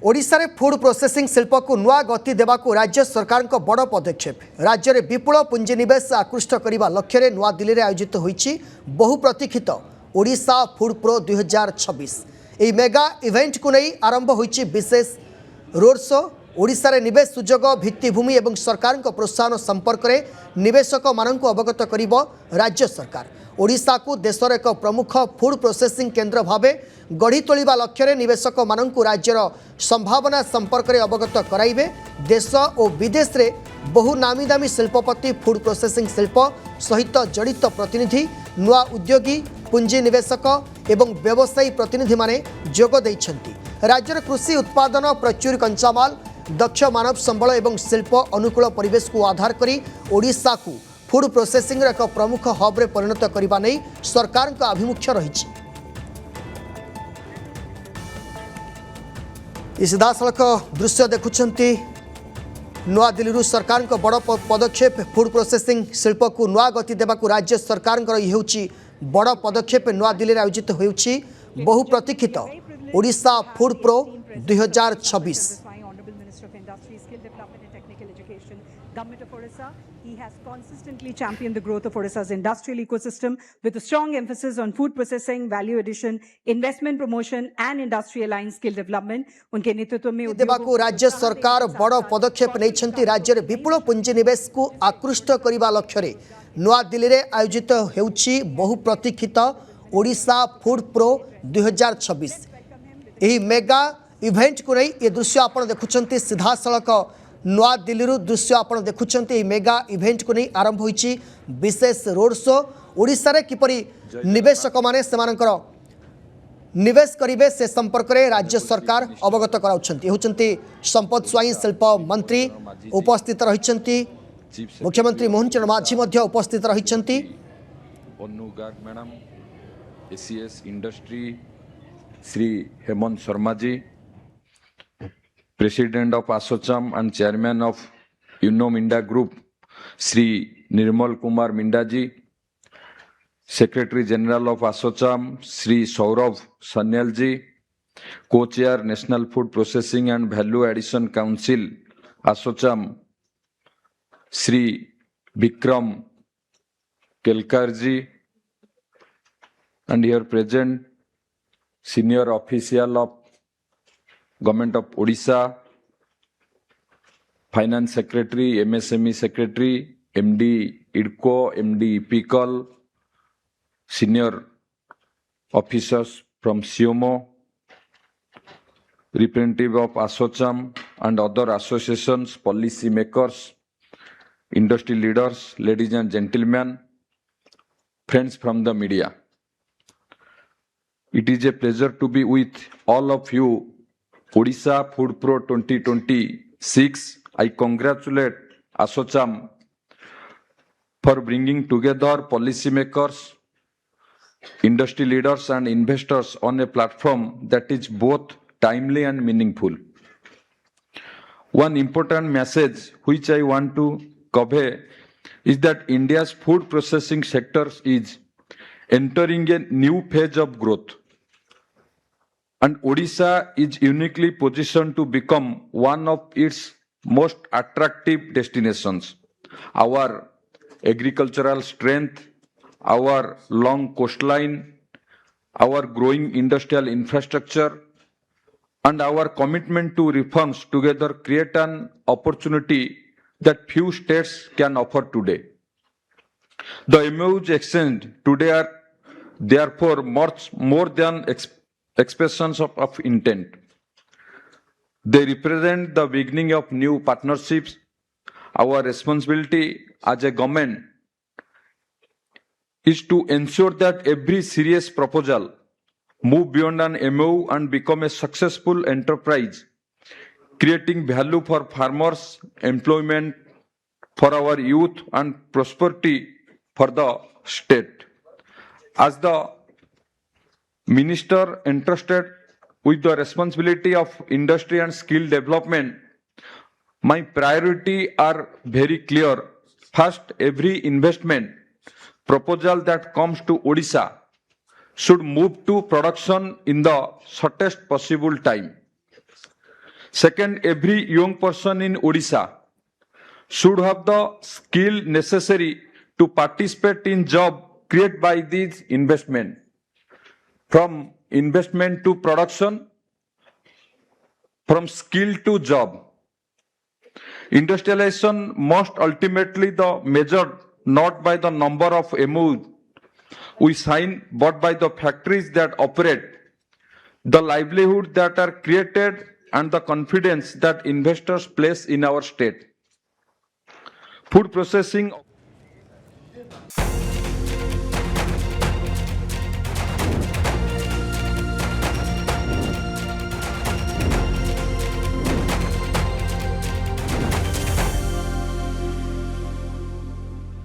ओडिशा रे food processing शिल्प को नुआ गति देवाक राज्य सरकार को बड़ पदक्षेप। राज्य में विपुल पुंजीनिवेश आकृष्ट करने लक्ष्य में नुआ दिल्ली में आयोजित होईछि बहु प्रतीक्षित ओडिशा फूड प्रो 2026। यह मेगा इवेंट को नहीं आरंभ होईछि विशेष रोड शो। ओडिशा रे निवेश सुजोग भित्तिभूमि और सरकार को प्रोत्साहन संपर्क में निवेशक मानक अवगत करिबो राज्य सरकार। ओडिशा को देशर एक प्रमुख फूड प्रोसेसिंग केन्द्र भाव गढ़ी तोलिबा लक्ष्य में निवेशक मानक राज्यर संभावना संपर्क में अवगत कराइबे। देश और विदेश रे बहु नामी दामी शिल्पपति फूड प्रोसेसिंग शिल्प सहित जड़ित प्रतिनिधि नुआ उद्योगी पुंजी निवेशक एवं व्यवसायी प्रतिनिधि माने जोग दैछंती। राज्यर कृषि उत्पादन प्रचुर कंचामाल दक्ष मानव संबल एवं शिल्प अनुकूल परिवेश को आधार करी ओडिशा को फूड प्रोसेसिंग एक प्रमुख हब रे परिणत करने नहीं सरकार का आभिमुख्य रही। सीधासलख दृश्य देखुंती नुआ दिल्ली सरकार का बड़ पदक्षेप। फूड प्रोसेसिंग शिल्प को नुआ गति देवाक राज्य सरकार बड़ पदक्षेप नुआ दिल्ली में आयोजित होउछि बहु प्रतीक्षित Odisha food pro 2026। Government of Odisha, he has consistently championed the growth of Odisha's industrial ecosystem with a strong emphasis on food processing, value addition, investment promotion and industry aligned skill development. उनके नेतृत्व में देवाको राज्य सरकार बड़ पदक्षेप नहीं। राज्य में विपुल पुंजी निवेश को आकृष्ट करने लक्ष्य में नुआ दिल्ली में आयोजित होउछि बहु प्रतीक्षित ओडिशा फूड प्रो 2026। यही मेगा इवेंट को नहीं ये दृश्य आप देखुंत सीधासलख नुआ दिल्ली दृश्य आप देखुंत मेगा इवेंट को नहीं आरंभ होईछि विशेष रोड शो। ओडिशा रे किपरि निवेशक माने सेमानकर निवेश करिवे से संपर्क में राज्य सरकार अवगत कराउछंती। होचंती संपद स्वाई शिल्प मंत्री उपस्थित रहिछंती। मुख्यमंत्री मोहन चरण माझी मध्य उपस्थित रहिछंती। Madam ACS industry Shri Hemant Sharma ji, President of ASSOCHAM and Chairman of UNO Minda Group, Sri Nirmal Kumar Minda ji, Secretary General of ASSOCHAM, Sri Saurav Sanyal ji, Co-Chair National Food Processing and Value Addition Council, ASSOCHAM, Sri Bikram Kelkar ji, and here present Senior Official of Government of Odisha, Finance Secretary, MSME Secretary, MD IDCO, MD PICOL, Senior Officers from SIOMO, representative of ASSOCHAM and other associations, policy makers, industry leaders, ladies and gentlemen, friends from the media. It is a pleasure to be with all of you. Odisha Food Pro 2026, I congratulate ASSOCHAM for bringing together policymakers, industry leaders and investors on a platform that is both timely and meaningful. One important message which I want to convey is that India's food processing sector is entering a new phase of growth. And Odisha is uniquely positioned to become one of its most attractive destinations. Our agricultural strength, our long coastline, our growing industrial infrastructure, and our commitment to reforms together create an opportunity that few states can offer today. The MOUs exchanged today are therefore much more than expressions of intent. They represent the beginning of new partnerships. Our responsibility as a government is to ensure that every serious proposal move beyond an MOU and become a successful enterprise, creating value for farmers, employment for our youth, and prosperity for the state. As the Minister entrusted with the responsibility of industry and skill development, my priorities are very clear. First, every investment proposal that comes to Odisha should move to production in the shortest possible time. Second, every young person in Odisha should have the skill necessary to participate in job created by these investment. From investment to production, from skill to job. Industrialization must ultimately be measured not by the number of MOUs we sign, but by the factories that operate, the livelihood that are created, and the confidence that investors place in our state. Food processing